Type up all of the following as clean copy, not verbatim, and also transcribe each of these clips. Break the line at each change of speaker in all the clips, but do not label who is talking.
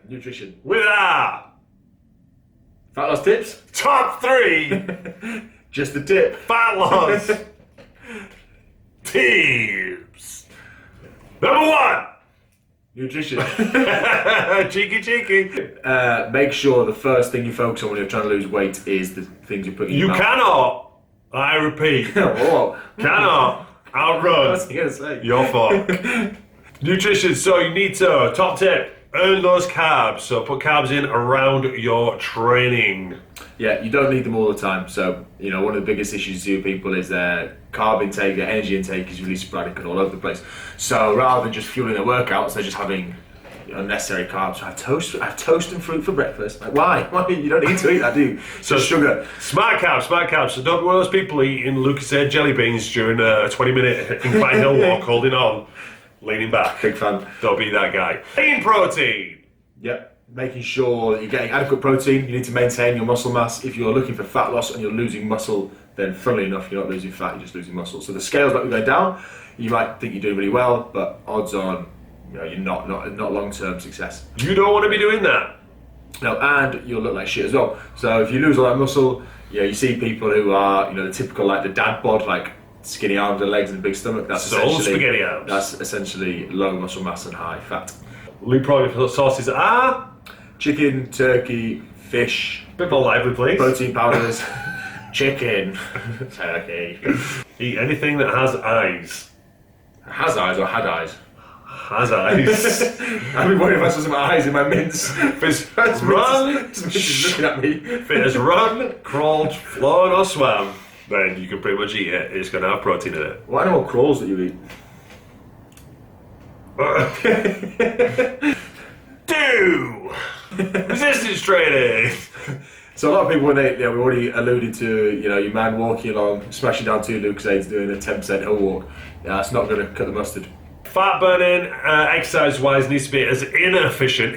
nutrition.
With our
Fat loss tips?
top 3
Just the tip.
fat loss tips. Number 1.
Nutrition.
Cheeky.
Make sure the first thing you focus on when you're trying to lose weight is the things you put in your
You
mouth.
cannot, I repeat,
Whoa.
cannot outrun
What's he gonna say?
your fuck. Nutrition, so you need to, top tip, earn those carbs. So put carbs in around your training.
Yeah, you don't need them all the time. So, you know, one of the biggest issues to people is their carb intake, their energy intake is really sporadic and all over the place. So rather than just fueling their workouts, they're just having unnecessary carbs. I have toast and fruit for breakfast. Like, why? You don't need to eat that, do you? So sugar.
Smart carbs. So don't be one of those people eating Lucozade jelly beans during a 20-minute incline hill walk, holding on, leaning back.
Big fan.
Don't be that guy. Lean protein.
Yep. Making sure that you're getting adequate protein. You need to maintain your muscle mass. If you're looking for fat loss and you're losing muscle, then funnily enough, you're not losing fat, you're just losing muscle. So the scales might be going down. You might think you're doing really well, but odds on, you're not long-term success.
You don't want to be doing that.
No, and you'll look like shit as well. So if you lose all that muscle, you see people who are, the typical, like the dad bod, like skinny arms and legs and big stomach. That's
spaghetti arms.
That's essentially low muscle mass and high fat.
Lean protein sources are
chicken, turkey, fish.
Bit more lively, please.
Protein powders. Chicken, turkey.
Eat anything that has eyes.
Has eyes or had eyes?
Has eyes.
I'd be worried if I saw some eyes in my mince.
If it's run,
She's looking at me.
if it has run, crawled, flown or swam, then you can pretty much eat it. It's going to have protein in it.
What animal crawls that you eat?
Do resistance training.
So a lot of people, when we already alluded to, your man walking along, smashing down 2 Lucozades, doing a 10% hill walk. That's not going to cut the mustard.
Fat burning, exercise-wise, needs to be as inefficient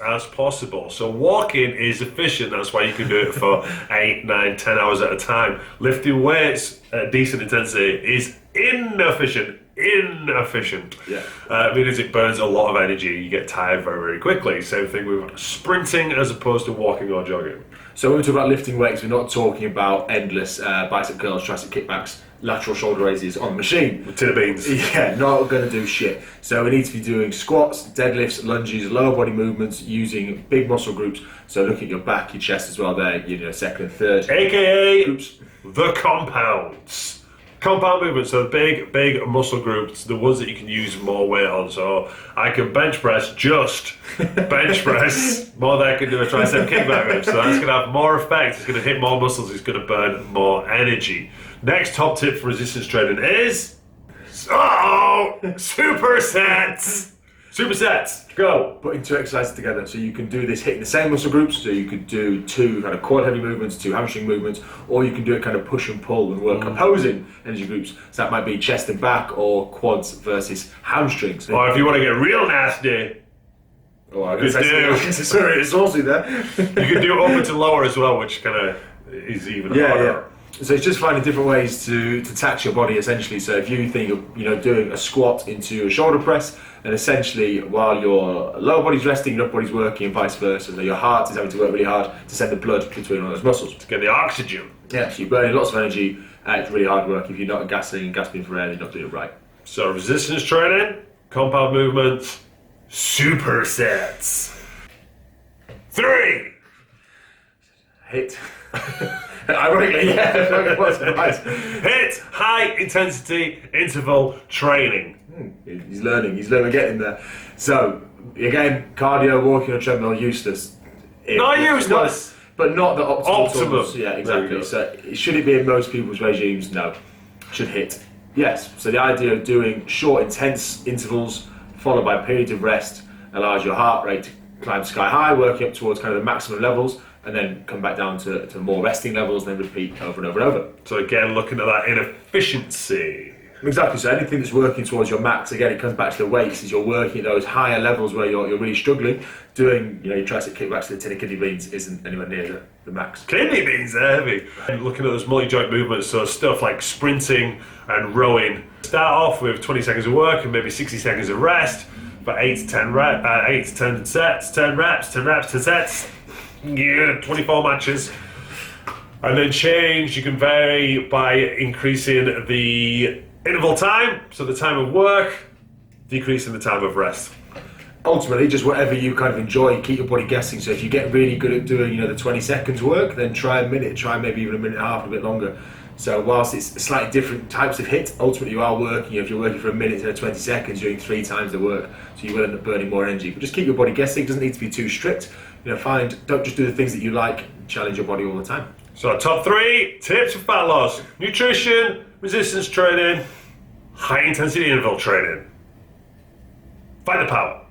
as possible. So walking is efficient. That's why you can do it for 8, 9, 10 hours at a time. Lifting weights at decent intensity is inefficient.
Yeah.
Means it burns a lot of energy. You get tired very, very quickly. Same thing with sprinting as opposed to walking or jogging.
So when we talk about lifting weights, we're not talking about endless bicep curls, tricep kickbacks, lateral shoulder raises on the machine.
Tin of beans.
Yeah, not going to do shit. So we need to be doing squats, deadlifts, lunges, lower body movements using big muscle groups. So look at your back, your chest as well there, second and third.
AKA
groups.
The compounds. Compound movements, so the big muscle groups, the ones that you can use more weight on. So I can bench press more than I can do a tricep kickback rep. So that's going to have more effect. It's going to hit more muscles. It's going to burn more energy. Next top tip for resistance training is supersets. Supersets, go.
Putting 2 exercises together, so you can do this hitting the same muscle groups. So you could do 2 kind of quad heavy movements, 2 hamstring movements, or you can do it kind of push and pull and work opposing energy groups. So that might be chest and back, or quads versus hamstrings.
Or if you want to get real nasty,
Oh, I guess it's saucy there.
you can do upper to lower as well, which kind of is even harder.
Yeah. So it's just finding different ways to tax your body essentially. So if you think of doing a squat into a shoulder press, and essentially while your lower body's resting, your upper body's working, and vice versa. So your heart is having to work really hard to send the blood between all those muscles
To get the oxygen.
Yeah, so you're burning lots of energy. It's really hard work. If you're not gasping for air, you're not doing it right.
So resistance training, compound movements, supersets. 3.
Hit. Ironically, yeah. What a surprise.
Hit high intensity interval training.
He's learning getting there. So again, cardio, walking on a treadmill, useless.
Not useless,
but not the optimal.
Optimum.
Yeah, exactly. So should it be in most people's regimes? No. Should hit? Yes. So the idea of doing short, intense intervals followed by periods of rest allows your heart rate to climb sky high, working up towards kind of the maximum levels, and then come back down to more resting levels, and then repeat over and over and over.
So again, looking at that inefficiency.
Exactly, so anything that's working towards your max, again, it comes back to the weights, is you're working at those higher levels where you're really struggling. Doing your tricep kickbacks to the tin of kidney beans isn't anywhere near the max.
Kidney beans are heavy. And looking at those multi-joint movements, so stuff like sprinting and rowing. Start off with 20 seconds of work and maybe 60 seconds of rest. for 8 to 10 8 to 10 sets, 10 reps, 10 reps, 10 sets. Yeah, 24 matches. And then change, you can vary by increasing the interval time, so the time of work, decreasing the time of rest.
Ultimately, just whatever you kind of enjoy, keep your body guessing. So if you get really good at doing, the 20 seconds work, then try a minute, try maybe even a minute and a half, a bit longer. So whilst it's slightly different types of hit, ultimately you are working, if you're working for a minute instead of 20 seconds, you're doing 3 times the work. So you will end up burning more energy. But just keep your body guessing, it doesn't need to be too strict. Don't just do the things that you like, challenge your body all the time.
So top 3 tips for fat loss: nutrition, resistance training, high intensity interval training. Find the power.